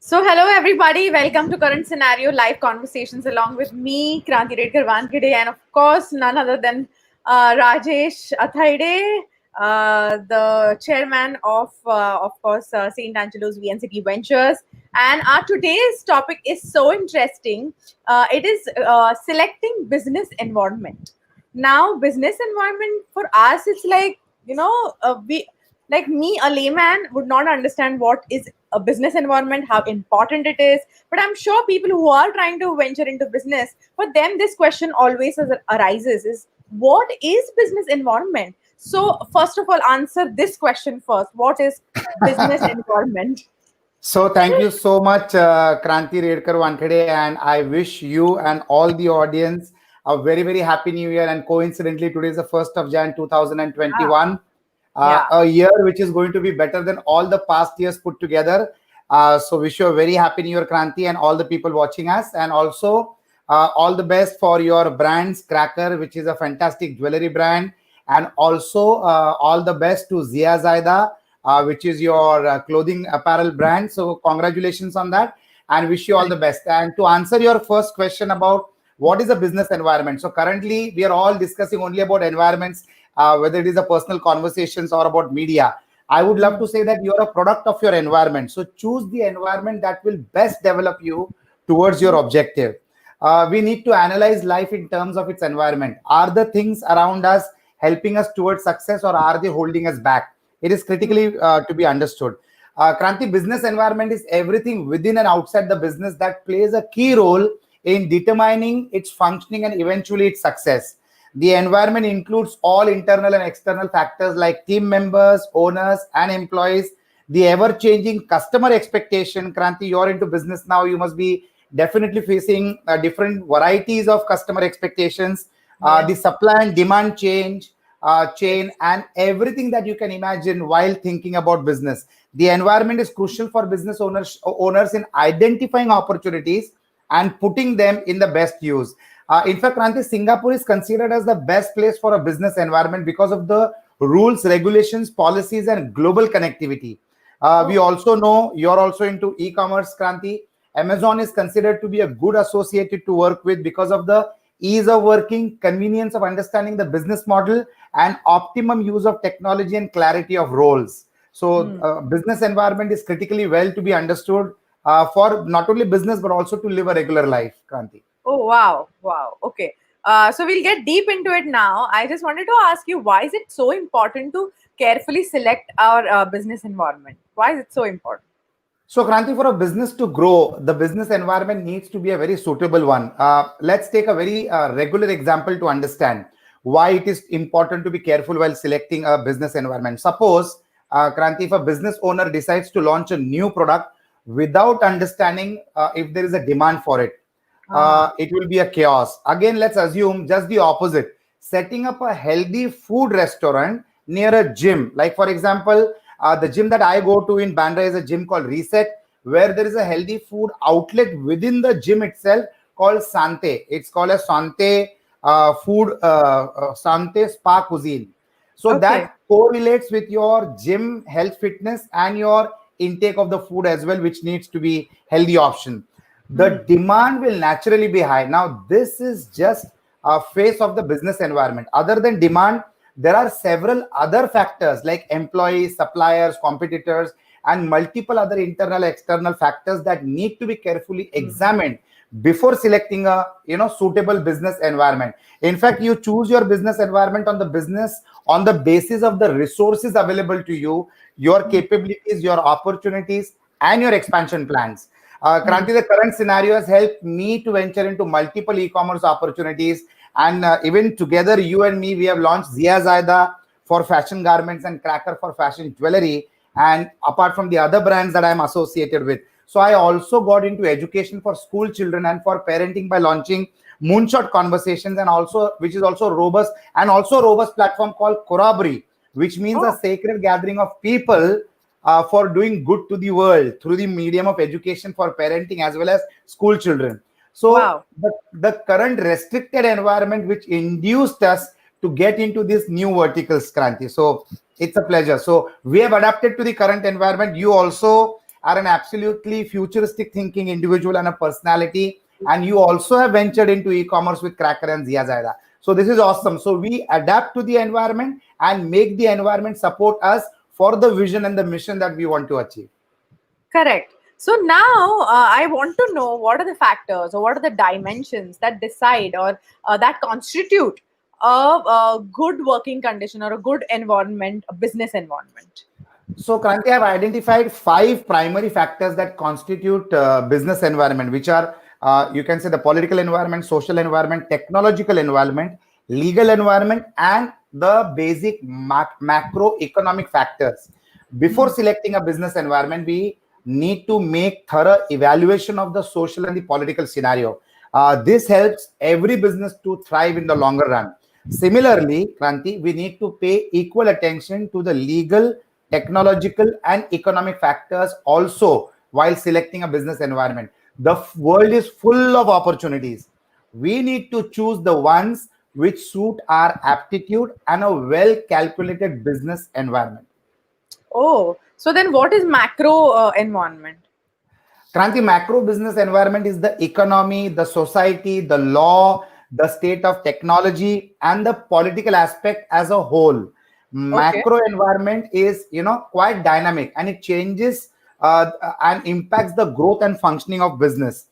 Hello everybody. Welcome to Current Scenario Live Conversations along with me, Kranti Redkar and Agnelorajesh, and of course, none other than Rajesh Athaide, the chairman of course, St. Angelo's VNCT Ventures. And our today's topic is so interesting. It is selecting business environment. Now, business environment for us, it's like, we like me, a layman, would not understand what is a business environment, how important it is. But I'm sure people who are trying to venture into business, for them, this question always arises: is what is business environment? So, first of all, answer this question first. What is business environment? So thank you so much, Kranti Redkar and I wish you and all the audience a very, very happy new year. And coincidentally, today is the 1st of Jan 2021, Yeah. a year which is going to be better than all the past years put together. So wish you a very happy new year, Kranti, and all the people watching us. And also all the best for your brands, Cracker, which is a fantastic jewelry brand. And also all the best to Zia Zaida, which is your clothing apparel brand. So congratulations on that and wish you all the best. And to answer your first question about what is a business environment. So currently we are all discussing only about environments, whether it is a personal conversations or about media. I would love to say that you are a product of your environment. So choose the environment that will best develop you towards your objective. We need to analyze life in terms of its environment. Are the things around us helping us towards success or are they holding us back? It is critically to be understood. Kranti, business environment is everything within and outside the business that plays a key role in determining its functioning and eventually its success. The environment includes all internal and external factors like team members, owners, and employees, the ever-changing customer expectation. Kranti, you're into business now. You must be definitely facing different varieties of customer expectations, the supply and demand chain, and everything that you can imagine while thinking about business. The environment is crucial for business owners in identifying opportunities and putting them in the best use. In fact, Kranti, Singapore is considered as the best place for a business environment because of the rules, regulations, policies, and global connectivity. We also know you're also into e-commerce, Kranti. Amazon is considered to be a good associated to work with because of the ease of working, convenience of understanding the business model, and optimum use of technology and clarity of roles. So business environment is critically well to be understood for not only business, but also to live a regular life, Kranti. Oh, wow. Wow. Okay. So we'll get deep into it now. I just wanted to ask you, why is it so important to carefully select our business environment? Why is it so important? So, Kranti, for a business to grow, the business environment needs to be a very suitable one. Let's take a very regular example to understand why it is important to be careful while selecting a business environment. Suppose, Kranti, if a business owner decides to launch a new product without understanding if there is a demand for it, it will be a chaos. Again, let's assume just the opposite. Setting up a healthy food restaurant near a gym, like for example, the gym that I go to in Bandra is a gym called Reset, where there is a healthy food outlet within the gym itself called Sante. It's called a Sante Sante Spa Cuisine. So that correlates with your gym health fitness and your intake of the food as well, which needs to be healthy option. The demand will naturally be high. Now, this is just a face of the business environment. Other than demand, there are several other factors like employees, suppliers, competitors, and multiple other internal, external factors that need to be carefully examined before selecting a suitable business environment. In fact, you choose your business environment on the basis of the resources available to you, your capabilities, your opportunities, and your expansion plans. Kranti, the current scenario has helped me to venture into multiple e-commerce opportunities. And even together, you and me, we have launched Zia Zaida for fashion garments and Cracker for fashion jewelry. And apart from the other brands that I'm associated with. So I also got into education for school children and for parenting by launching Moonshot Conversations, and also, which is also robust platform called Corroboree, which means a sacred gathering of people for doing good to the world through the medium of education for parenting as well as school children. So the current restricted environment which induced us to get into this new verticals, Kranti. So it's a pleasure. So we have adapted to the current environment. You also are an absolutely futuristic thinking individual and a personality. And you also have ventured into e-commerce with Cracker and Zia Zaida. So this is awesome. So we adapt to the environment and make the environment support us for the vision and the mission that we want to achieve. Correct. So now I want to know what are the factors or what are the dimensions that decide or that constitute a good working condition or a good environment, a business environment. So, Kranti, I've identified 5 primary factors that constitute business environment, which are, you can say, the political environment, social environment, technological environment, legal environment, and the basic macroeconomic factors. Before selecting a business environment, we need to make thorough evaluation of the social and the political scenario. This helps every business to thrive in the longer run. Similarly, Kranti, we need to pay equal attention to the legal, technological, and economic factors also while selecting a business environment. The world is full of opportunities. We need to choose the ones which suit our aptitude and a well calculated business environment. Oh, so then what is macro environment? Kranti, macro business environment is the economy, the society, the law, the state of technology, and the political aspect as a whole. Okay. Macro environment is, quite dynamic, and it changes and impacts the growth and functioning of business.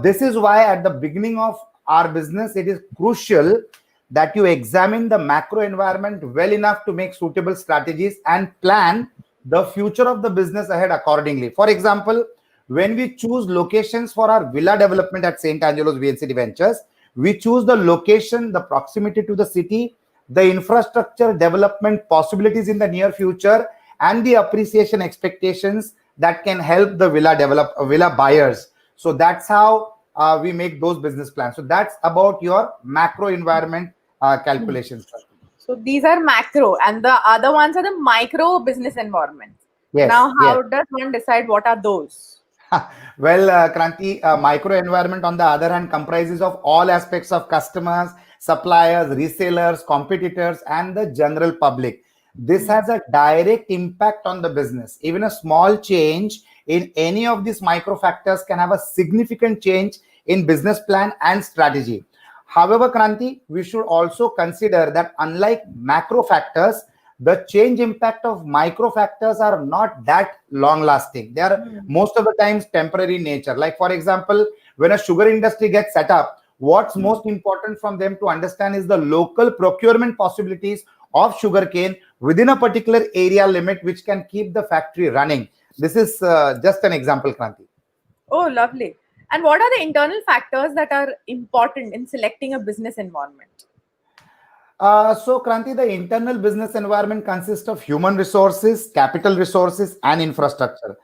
This is why at the beginning of our business, it is crucial that you examine the macro environment well enough to make suitable strategies and plan the future of the business ahead accordingly. For example, when we choose locations for our villa development at St. Angelo's VNCT Ventures, we choose the location, the proximity to the city, the infrastructure development possibilities in the near future, and the appreciation expectations that can help the villa buyers. So that's how we make those business plans. So that's about your macro environment calculations. So these are macro, and the other ones are the micro business environments. Yes, Now, yes. how does one decide what are those? Well, Kranti, micro environment on the other hand comprises of all aspects of customers, suppliers, resellers, competitors, and the general public. This has a direct impact on the business. Even a small change in any of these micro factors can have a significant change in business plan and strategy. However, Kranti, we should also consider that unlike macro factors, the change impact of micro factors are not that long lasting. They are most of the times temporary in nature. Like, for example, when a sugar industry gets set up, what's most important from them to understand is the local procurement possibilities of sugarcane within a particular area limit, which can keep the factory running. This is just an example, Kranti. Oh, lovely. And what are the internal factors that are important in selecting a business environment? So, Kranti, the internal business environment consists of human resources, capital resources, and infrastructure.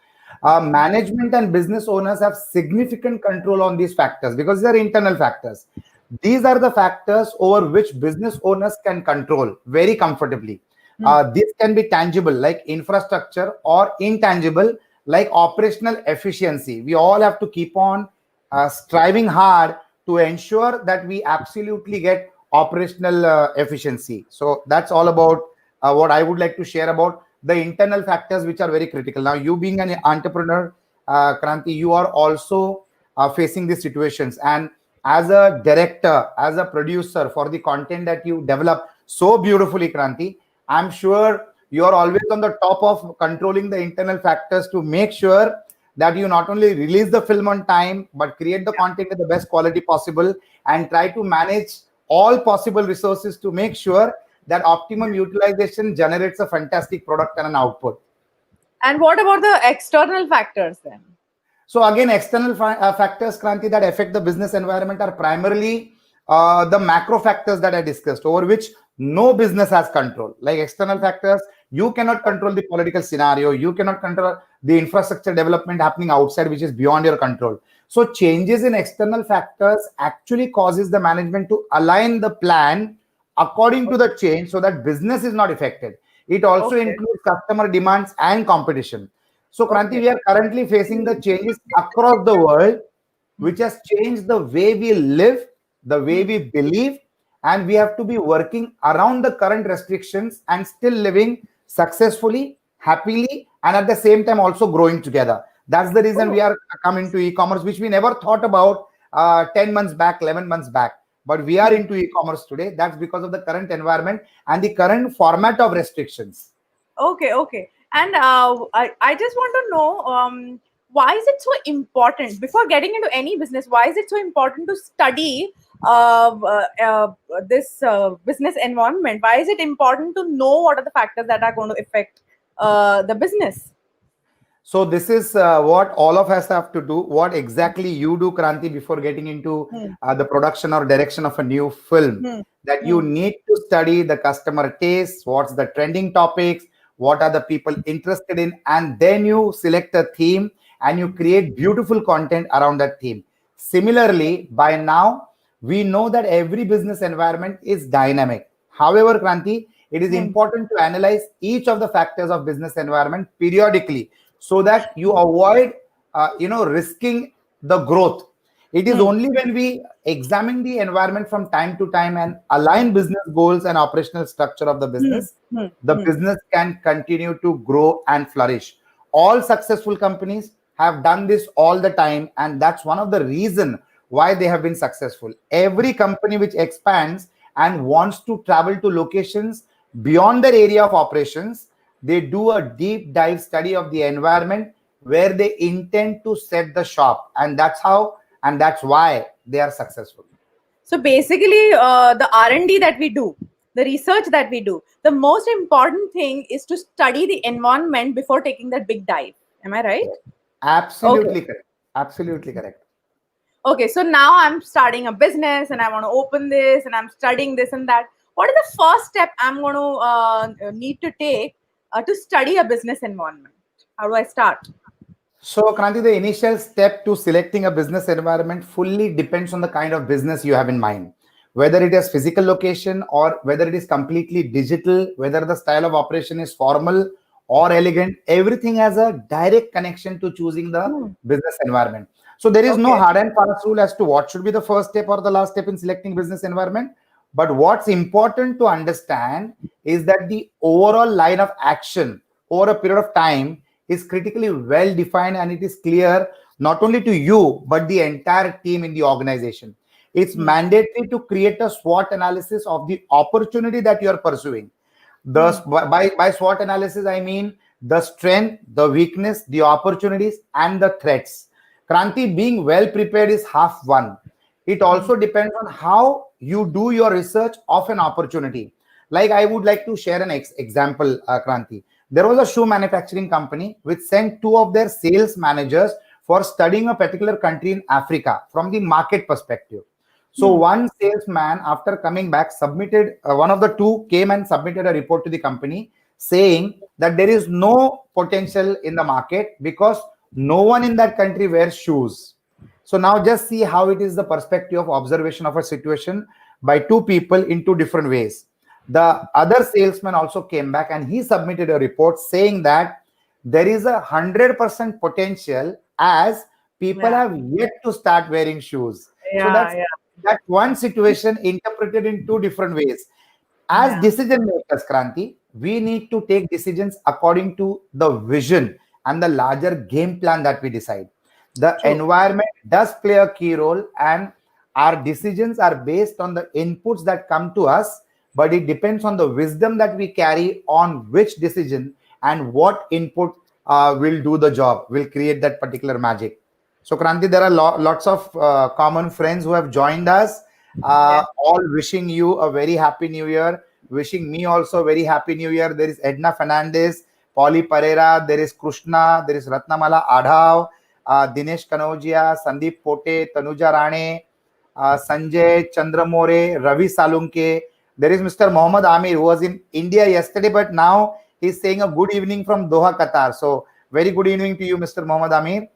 Management and business owners have significant control on these factors because they are internal factors. These are the factors over which business owners can control very comfortably. This can be tangible, like infrastructure, or intangible, like operational efficiency. We all have to keep on striving hard to ensure that we absolutely get operational efficiency. So that's all about what I would like to share about the internal factors which are very critical. Now, you being an entrepreneur, Kranti, you are also facing these situations. And as a director, as a producer for the content that you develop so beautifully, Kranti, I'm sure you're always on the top of controlling the internal factors to make sure that you not only release the film on time, but create the content in the best quality possible and try to manage all possible resources to make sure that optimum utilization generates a fantastic product and an output. And what about the external factors then? So again, external factors, Kranti, that affect the business environment are primarily the macro factors that I discussed, over which no business has control. Like external factors, you cannot control the political scenario, you cannot control the infrastructure development happening outside, which is beyond your control. So changes in external factors actually causes the management to align the plan according to the change so that business is not affected. It also includes customer demands and competition. So, Kranti, we are currently facing the changes across the world, which has changed the way we live, the way we believe, and we have to be working around the current restrictions and still living successfully, happily, and at the same time also growing together. That's the reason Oh, we are coming to e-commerce, which we never thought about 10 months back, 11 months back. But we are into e-commerce today. That's because of the current environment and the current format of restrictions. okay, okay. And I just want to know, why is it so important before getting into any business? Why is it so important to study this business environment? Why is it important to know what are the factors that are going to affect the business? So this is what all of us have to do. What exactly you do, Kranti, before getting into Hmm, the production or direction of a new film? hmm, That you hmm, need to study the customer tastes, what's the trending topics, what are the people interested in, and then you select a theme and you create beautiful content around that theme. Similarly, by now we know that every business environment is dynamic. However, Kranti, it is hmm, important to analyze each of the factors of business environment periodically so that you avoid risking the growth. It is hmm, only when we examine the environment from time to time and align business goals and operational structure of the hmm, business, hmm, the hmm. business can continue to grow and flourish. All successful companies have done this all the time, and that's one of the reason why they have been successful. Every company which expands and wants to travel to locations beyond their area of operations, they do a deep dive study of the environment where they intend to set the shop, and that's how and that's why they are successful. So basically, the R&D that we do, the research that we do, the most important thing is to study the environment before taking that big dive. Am I right? Okay. Absolutely correct. Absolutely correct. Okay. So now I'm starting a business and I want to open this and I'm studying this and that. What is the first step I'm going to need to take to study a business environment? How do I start? So, Kranti, the initial step to selecting a business environment fully depends on the kind of business you have in mind. Whether it is physical location or whether it is completely digital, whether the style of operation is formal or elegant, everything has a direct connection to choosing the Hmm. business environment. So, there is no Okay. hard and fast rule as to what should be the first step or the last step in selecting business environment. But what's important to understand is that the overall line of action over a period of time is critically well defined and it is clear not only to you but the entire team in the organization. It's Hmm. mandatory to create a SWOT analysis of the opportunity that you are pursuing. The Hmm. by SWOT analysis, I mean the strength, the weakness, the opportunities, and the threats. Kranti, being well prepared is half one. It Hmm. also depends on how you do your research of an opportunity. Like I would like to share an example, Kranti. There was a shoe manufacturing company which sent two of their sales managers for studying a particular country in Africa from the market perspective. So Hmm. one salesman, after coming back, submitted one of the two came and submitted a report to the company saying that there is no potential in the market because no one in that country wears shoes. So now just see how it is the perspective of observation of a situation by two people in two different ways. The other salesman also came back and he submitted a report saying that there is 100% potential as people Yeah. have yet to start wearing shoes. So Yeah. Yeah. that one situation interpreted in two different ways. As Yeah. decision makers, Kranti, we need to take decisions according to the vision and the larger game plan that we decide. The True. environment does play a key role, and our decisions are based on the inputs that come to us, but it depends on the wisdom that we carry on which decision and what input will do the job, will create that particular magic. So, Kranti, there are lots of common friends who have joined us, Yeah. all wishing you a very happy new year. Wishing me also a very happy new year. There is Edna Fernandez, Polly Pereira, there is Krishna, there is Ratnamala Adhav, Dinesh Kanodia, Sandeep Pote, Tanuja Rane, Sanjay Chandramore, Ravi Salunke. There is Mr. Mohammad Amir, who was in India yesterday, but now he's saying a good evening from Doha, Qatar. So, very good evening to you, Mr. Mohammad Amir.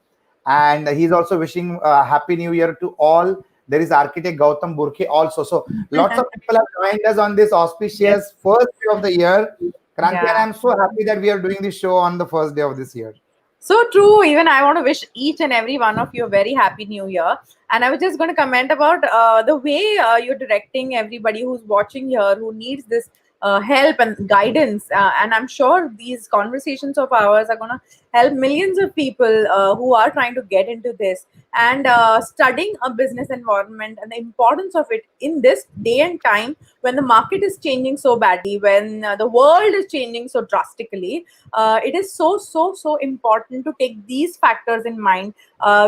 And he's also wishing happy new year to all. There is architect Gautam Burkhe also. So lots of people have joined us on this Yes. auspicious first day of the year. Kranti, and Yeah. I'm so happy that we are doing this show on the first day of this year. So true. Even I want to wish each and every one of you a very happy new year. And I was just going to comment about the way you're directing everybody who's watching here, who needs this help and guidance. And I'm sure these conversations of ours are going to help millions of people who are trying to get into this and studying a business environment and the importance of it in this day and time when the market is changing so badly, when the world is changing so drastically. It is so important to take these factors in mind.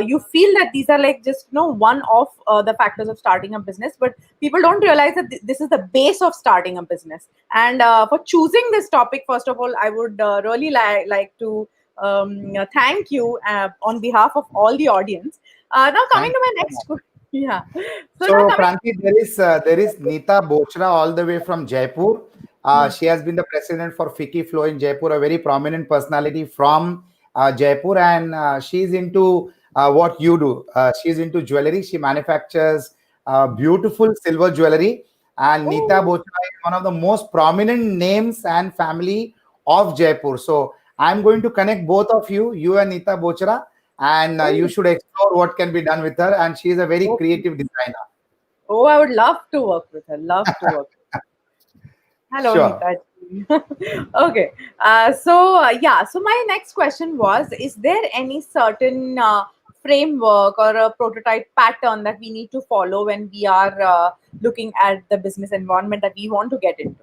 You feel that these are like just one of the factors of starting a business, but people don't realize that this is the base of starting a business. And for choosing this topic, first of all, I would really like to thank you on behalf of all the audience. Now coming Thank to you my so next much. yeah. So now So, coming. Kranti, there is Neeta Bochra all the way from Jaipur. Hmm. She has been the president for Fiki Flow in Jaipur, a very prominent personality from Jaipur, and she's into what you do. She's into jewelry. She manufactures beautiful silver jewelry. And Neeta Oh, Bochra is one of the most prominent names and family of Jaipur. So, I'm going to connect both of you, you and Neeta Bochra, and you oh, should explore what can be done with her. And she is a very oh, creative designer. oh, I would love to work with her. Love to work. Hello, Sure. Neeta. Okay. Yeah. So my next question was: is there any certain framework or a prototype pattern that we need to follow when we are looking at the business environment that we want to get into?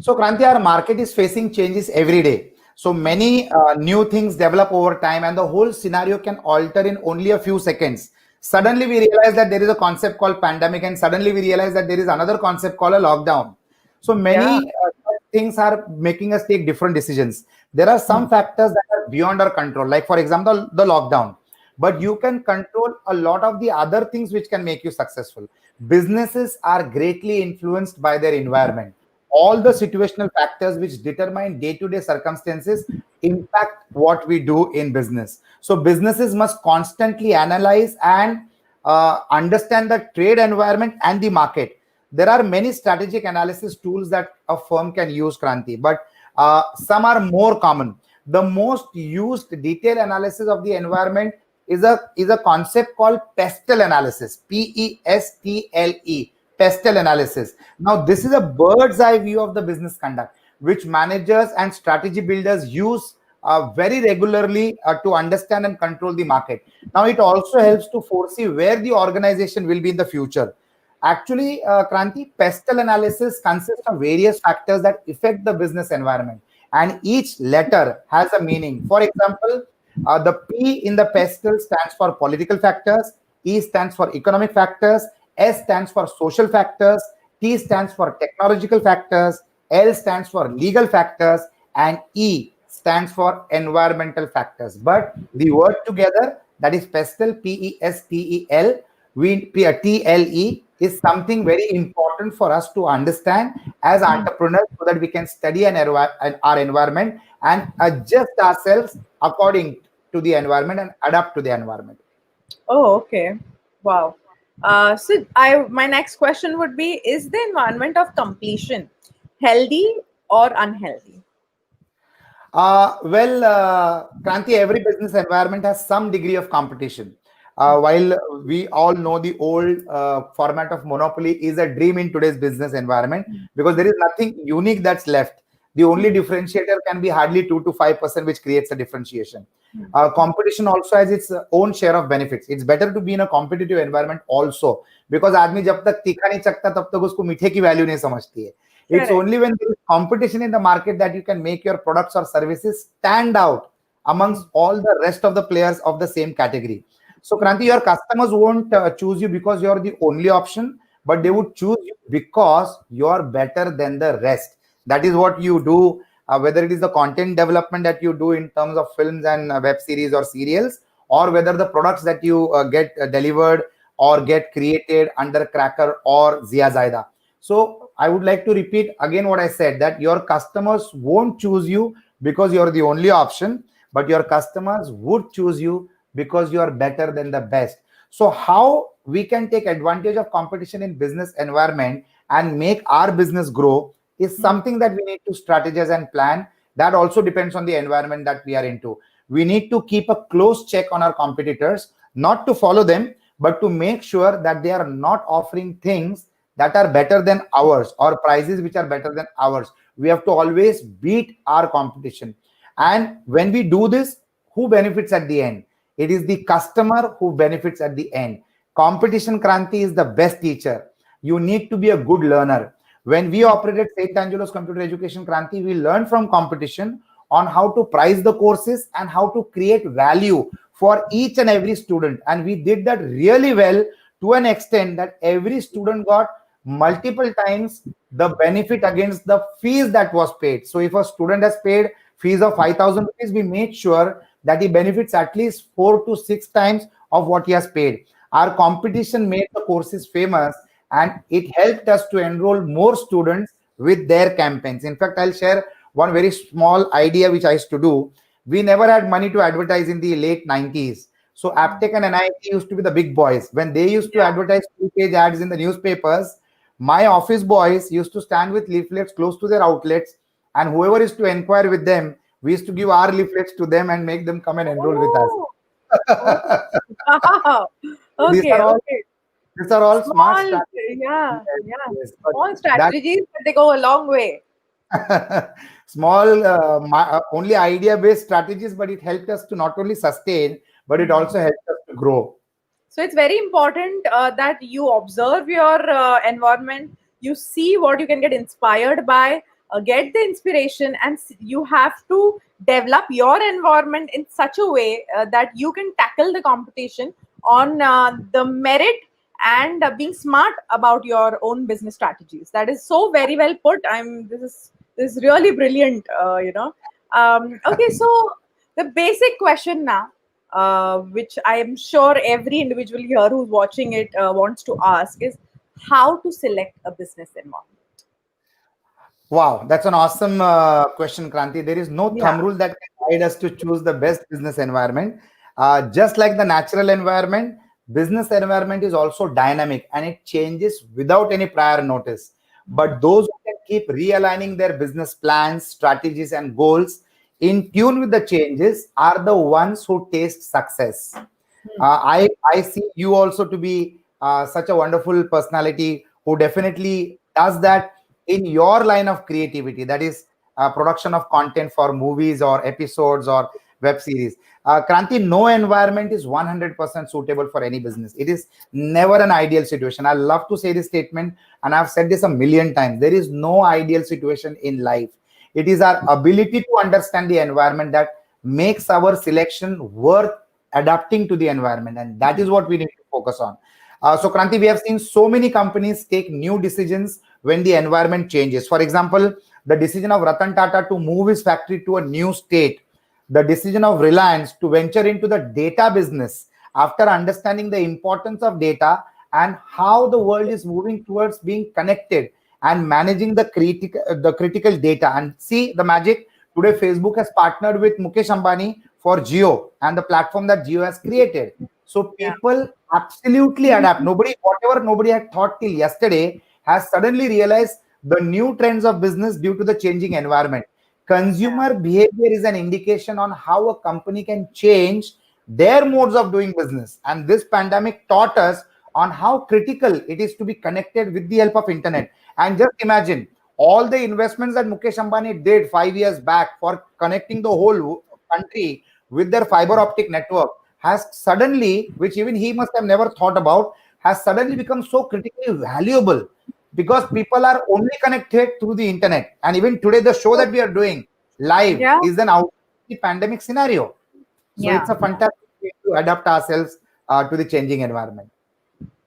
So, Kranti, our market is facing changes every day. So, many new things develop over time, and the whole scenario can alter in only a few seconds. Suddenly, we realize that there is a concept called pandemic, and suddenly, we realize that there is another concept called a lockdown. So, Yeah. many things are making us take different decisions. There are some factors that are beyond our control, like, for example, the lockdown. But you can control a lot of the other things which can make you successful. Businesses are greatly influenced by their environment. All the situational factors which determine day-to-day circumstances impact what we do in business. So businesses must constantly analyze and understand the trade environment and the market. There are many strategic analysis tools that a firm can use, Kranti, but some are more common. The most used detailed analysis of the environment is a concept called Pestel analysis. Pestle. Pestel analysis. Now, this is a bird's eye view of the business conduct, which managers and strategy builders use very regularly to understand and control the market. Now, it also helps to foresee where the organization will be in the future. Actually, Kranti, pestle analysis consists of various factors that affect the business environment, and each letter has a meaning. For example, the P in the pestle stands for political factors, E stands for economic factors, S stands for social factors, T stands for technological factors, L stands for legal factors, and E stands for environmental factors. But the word together, that is pestle, Pestel, TLE, is something very important for us to understand as entrepreneurs so that we can study our environment and adjust ourselves according to the environment and adapt to the environment. Oh, okay. Wow. So my next question would be: is the environment of completion healthy or unhealthy? Kranti, every business environment has some degree of competition. While we all know the old format of monopoly is a dream in today's business environment because there is nothing unique that's left. The only differentiator can be hardly 2 to 5%, which creates a differentiation. Competition also has its own share of benefits. It's better to be in a competitive environment also because आदमी जब तक तीखा नहीं चखता तब तक उसको मीठे की वैल्यू नहीं समझती है. It's Correct. only when there is competition in the market that you can make your products or services stand out amongst all the rest of the players of the same category. So, Kranti, your customers won't choose you because you're the only option, but they would choose you because you're better than the rest. That is what you do, whether it is the content development that you do in terms of films and web series or serials, or whether the products that you get delivered or get created under Cracker or Zia Zaida. So I would like to repeat again what I said, that your customers won't choose you because you're the only option, but your customers would choose you because you are better than the best. So how we can take advantage of competition in business environment and make our business grow is something that we need to strategize and plan. That also depends on the environment that we are into. We need to keep a close check on our competitors, not to follow them, but to make sure that they are not offering things that are better than ours, or prices which are better than ours. We have to always beat our competition. And when we do this, who benefits at the end? It is the customer who benefits at the end. Competition, Kranti, is the best teacher. You need to be a good learner. When we operated St. Angelo's Computer Education, Kranti, we learned from competition on how to price the courses and how to create value for each and every student. And we did that really well, to an extent that every student got multiple times the benefit against the fees that was paid. So if a student has paid fees of 5,000 rupees, we made sure that he benefits at least 4 to 6 times of what he has paid. Our competition made the courses famous, and it helped us to enroll more students with their campaigns. In fact, I'll share one very small idea which I used to do. We never had money to advertise in the late 90s. So Aptech and NIT used to be the big boys. When they used to advertise 2 page ads in the newspapers, my office boys used to stand with leaflets close to their outlets, and whoever is to inquire with them, we used to give our leaflets to them and make them come and enroll with us. Oh, okay. Wow. these Okay, are all okay. these are all smart Small, strategies. yeah, Yes, yeah. yes. But Small that strategies, but they go a long way. small, only idea-based strategies, but it helped us to not only sustain, but it also helped us to grow. So it's very important that you observe your environment, you see what you can get inspired by, get the inspiration, and you have to develop your environment in such a way that you can tackle the competition on the merit and being smart about your own business strategies. That is so very well put. This is really brilliant. Okay, so the basic question now, which I am sure every individual here who's watching it wants to ask, is how to select a business environment. Wow, that's an awesome question, Kranti. There is no Yeah. thumb rule that can guide us to choose the best business environment. Just like the natural environment, business environment is also dynamic and it changes without any prior notice. But those who can keep realigning their business plans, strategies, and goals in tune with the changes are the ones who taste success. I see you also to be such a wonderful personality who definitely does that in your line of creativity, that is production of content for movies or episodes or web series. Kranti, no environment is 100% suitable for any business. It is never an ideal situation. I love to say this statement, and I've said this a million times. There is no ideal situation in life. It is our ability to understand the environment that makes our selection worth adapting to the environment, and that is what we need to focus on. So Kranti, we have seen so many companies take new decisions when the environment changes. For example, the decision of Ratan Tata to move his factory to a new state, the decision of Reliance to venture into the data business after understanding the importance of data and how the world is moving towards being connected and managing the critical data. And see the magic. Today, Facebook has partnered with Mukesh Ambani for Geo and the platform that Geo has created. So Yeah. people absolutely adapt. Whatever nobody had thought till yesterday, has suddenly realized the new trends of business due to the changing environment. Yeah. Consumer behavior is an indication on how a company can change their modes of doing business. And this pandemic taught us on how critical it is to be connected with the help of internet. And just imagine all the investments that Mukesh Ambani did 5 years back for connecting the whole country with their fiber optic network has suddenly, which even he must have never thought about, has suddenly become so critically valuable because people are only connected through the internet. And even today, the show that we are doing live Yeah. is an out of the pandemic scenario. So it's Yeah. a fantastic way to adapt ourselves to the changing environment.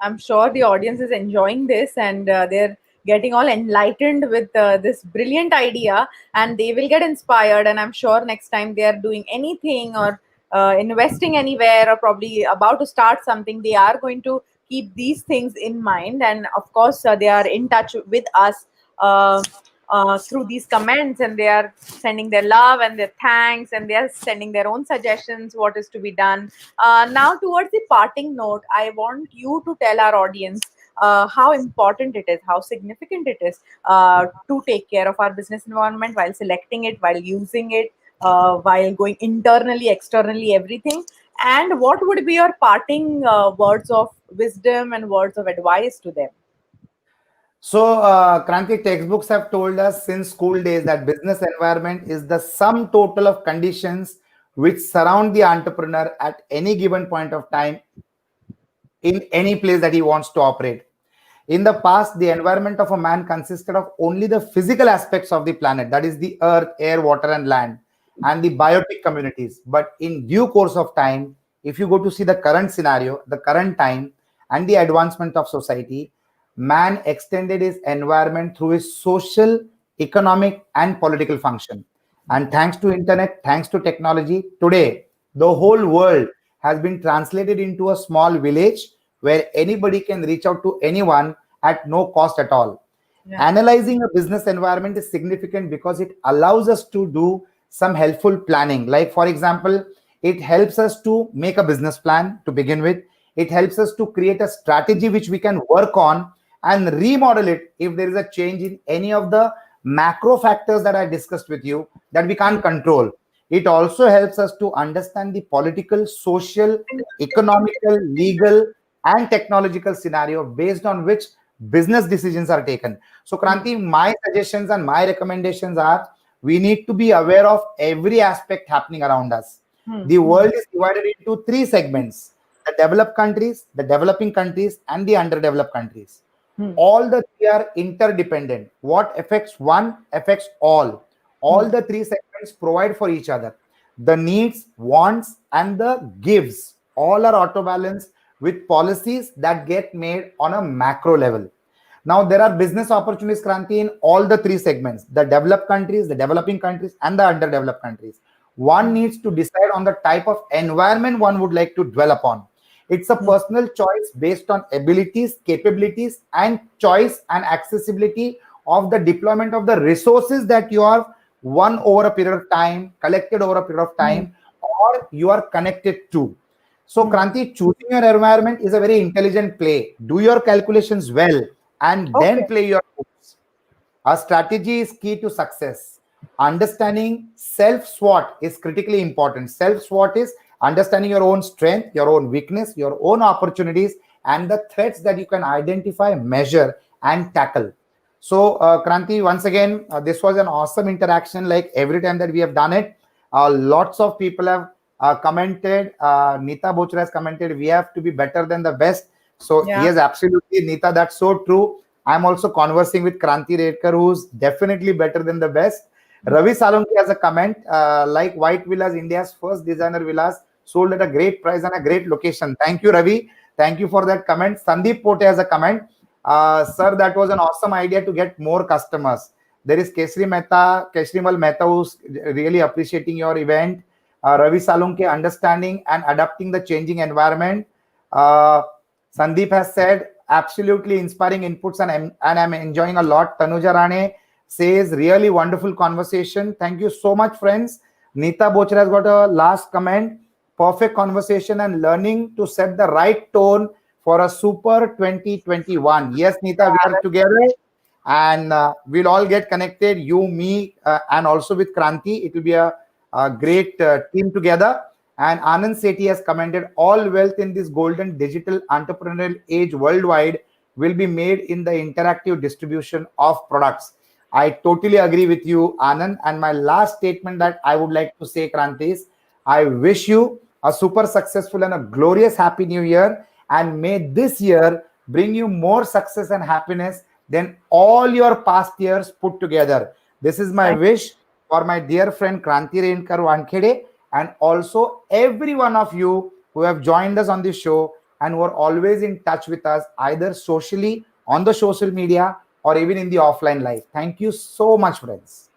I'm sure the audience is enjoying this, and they're getting all enlightened with this brilliant idea, and they will get inspired. And I'm sure next time they are doing anything or investing anywhere or probably about to start something, they are going to keep these things in mind. And of course, they are in touch with us. Through these comments, and they are sending their love and their thanks, and they are sending their own suggestions what is to be done. Now, towards the parting note, I want you to tell our audience how important it is, how significant it is to take care of our business environment while selecting it, while using it, while going internally, externally, everything. And what would be your parting words of wisdom and words of advice to them? So, Kranti, textbooks have told us since school days that business environment is the sum total of conditions which surround the entrepreneur at any given point of time in any place that he wants to operate. In the past, the environment of a man consisted of only the physical aspects of the planet, that is the earth, air, water, and land, and the biotic communities. But in due course of time, if you go to see the current scenario, the current time, and the advancement of society, man extended his environment through his social, economic, and political function. And thanks to internet, thanks to technology, today the whole world has been translated into a small village where anybody can reach out to anyone at no cost at all. Yeah. Analyzing a business environment is significant because it allows us to do some helpful planning. Like, for example, it helps us to make a business plan to begin with. It helps us to create a strategy which we can work on and remodel it if there is a change in any of the macro factors that I discussed with you that we can't control. It also helps us to understand the political, social, economical, legal, and technological scenario based on which business decisions are taken. So, Kranti, my suggestions and my recommendations are we need to be aware of every aspect happening around us. The world is divided into three segments: the developed countries, the developing countries, and the underdeveloped countries. All the three are interdependent. What affects one affects all. All the three segments provide for each other. The needs, wants, and the gives all are auto balanced with policies that get made on a macro level. Now, there are business opportunities, Kranti, in all the three segments: the developed countries, the developing countries, and the underdeveloped countries. One needs to decide on the type of environment one would like to dwell upon. It's a personal choice based on abilities, capabilities, and choice and accessibility of the deployment of the resources that you have won over a period of time, collected over a period of time, or you are connected to. So, Kranti, choosing your environment is a very intelligent play. Do your calculations well and then play your moves. A strategy is key to success. Understanding self SWOT is critically important. Self SWOT is understanding your own strength, your own weakness, your own opportunities, and the threats that you can identify, measure, and tackle. So, Kranti, once again, this was an awesome interaction. Like every time that we have done it, lots of people have commented. Nita Bochra has commented, we have to be better than the best. So, yes, absolutely, Nita, that's so true. I'm also conversing with Kranti Redkar, who's definitely better than the best. Ravi Salonki has a comment, like White Villas, India's first designer villas, sold at a great price and a great location. Thank you, Ravi. Thank you for that comment. Sandeep Pote has a comment. Sir, that was an awesome idea to get more customers. There is Keshrimal Mehta, who's really appreciating your event. Ravi Salonki, understanding and adapting the changing environment. Sandeep has said, absolutely inspiring inputs and I'm enjoying a lot. Tanuja Rane says, really wonderful conversation. Thank you so much, friends. Nita Bochra has got a last comment. Perfect conversation and learning to set the right tone for a super 2021. Yes, Nita, we are together and we'll all get connected. You, me, and also with Kranti. It will be a great team together. And Anand Sethi has commented, all wealth in this golden digital entrepreneurial age worldwide will be made in the interactive distribution of products. I totally agree with you, Anand. And my last statement that I would like to say, Kranti, is I wish you a super successful and a glorious happy new year. And may this year bring you more success and happiness than all your past years put together. This is my wish for my dear friend Kranti Redkar and also every one of you who have joined us on this show and who are always in touch with us, either socially, on the social media, or even in the offline life. Thank you so much, friends.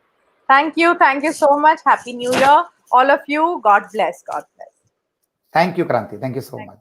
Thank you. Thank you so much. Happy New Year, all of you. God bless. God bless. Thank you, Kranti. Thank you so much.